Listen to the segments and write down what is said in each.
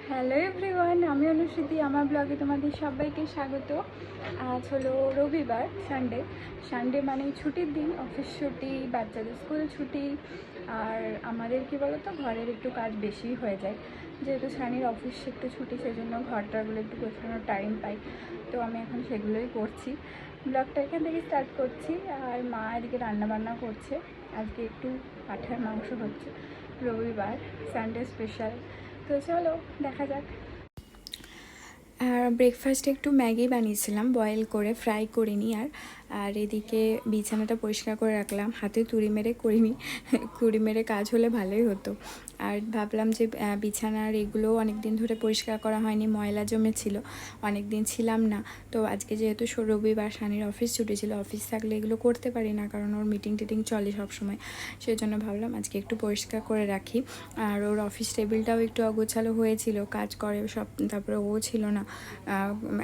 Hello everyone, আমি অনুশ্রুতি। আমার ব্লগে তোমাদের সবাইকে স্বাগত। আজ হলো রবিবার, সানডে মানেই ছুটির দিন, অফিস ছুটি, বাচ্চাদের স্কুল ছুটি। আর আমাদের কী বলো তো, ঘরের একটু কাজ বেশি হয়ে যায়, যেহেতু সানির অফিস একটু ছুটি, সেজন্য ঘরটারগুলো একটু গোছানোর টাইম পাই। তো আমি এখন সেগুলোই করছি। ব্লগটা এখান থেকে স্টার্ট করছি। আর মা এদিকে রান্নাবান্না করছে। আজকে একটু পাঠার মাংস হচ্ছে, রবিবার, সানডে স্পেশাল। তো চলো দেখা যাক। আর ব্রেকফাস্টে একটু ম্যাগি বানিয়েছিলাম, বয়েল করে, ফ্রাই করিনি। আর এদিকে বিছানাটা পরিষ্কার করে রাখলাম, হাতে তুড়ি মেরে করিনি, কুড়ি মেরে কাজ হলে ভালোই হতো। আর ভাবলাম যে বিছানার এগুলো অনেক দিন ধরে পরিষ্কার করা হয়নি, ময়লা জমেছিল, অনেক দিন ছিলাম না। তো আজকে যেহেতু রবিবার, সানির অফিস ছুটি ছিল, অফিস থাকলে এগুলো করতে পারি না, কারণ ওর মিটিং টিটিং চলে সবসময়। সেই জন্য ভাবলাম আজকে একটু পরিষ্কার করে রাখি। আর ওর অফিস টেবিলটাও একটু অগোছালো হয়েছিল, কাজ করে সব, তারপরে ও ছিল না।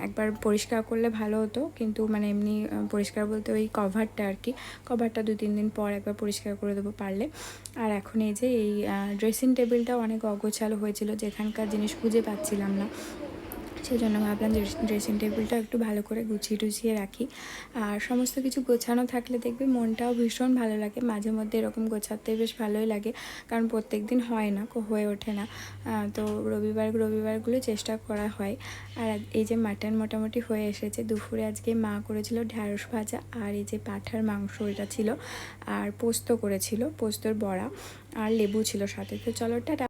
একবার পরিষ্কার করলে ভালো হতো, কিন্তু মানে এমনি পরিষ্কার বলতে ওই কভারটা আর কি, কভারটা 2-3 দিন পর একবার পরিষ্কার করে দেবো পারলে। আর এখন এই যে এই ড্রেসিং টেবিলটাও অনেক অগোছালো হয়েছিল, যেখানকার জিনিস খুঁজে পাচ্ছিলাম না, সেই জন্য ভাবলাম যে ড্রেসিং টেবিলটা একটু ভালো করে গুছিয়ে টুছিয়ে রাখি। আর সমস্ত কিছু গোছানো থাকলে দেখবে মনটাও ভীষণ ভালো লাগে। মাঝে মধ্যে এরকম গোছাতে বেশ ভালোই লাগে, কারণ প্রত্যেক দিন হয় না, হয়ে ওঠে না। তো রবিবারগুলো চেষ্টা করা হয়। আর এই যে মাটন মোটামুটি হয়ে এসেছে। দুপুরে আজকে মা করেছিল ঢ্যাঁড়স ভাজা, আর এই যে পাঁঠার মাংস এটা ছিল, আর পোস্ত করেছিল, পোস্তর বড়া, আর লেবু ছিল সাথে। তো চলো টাটা।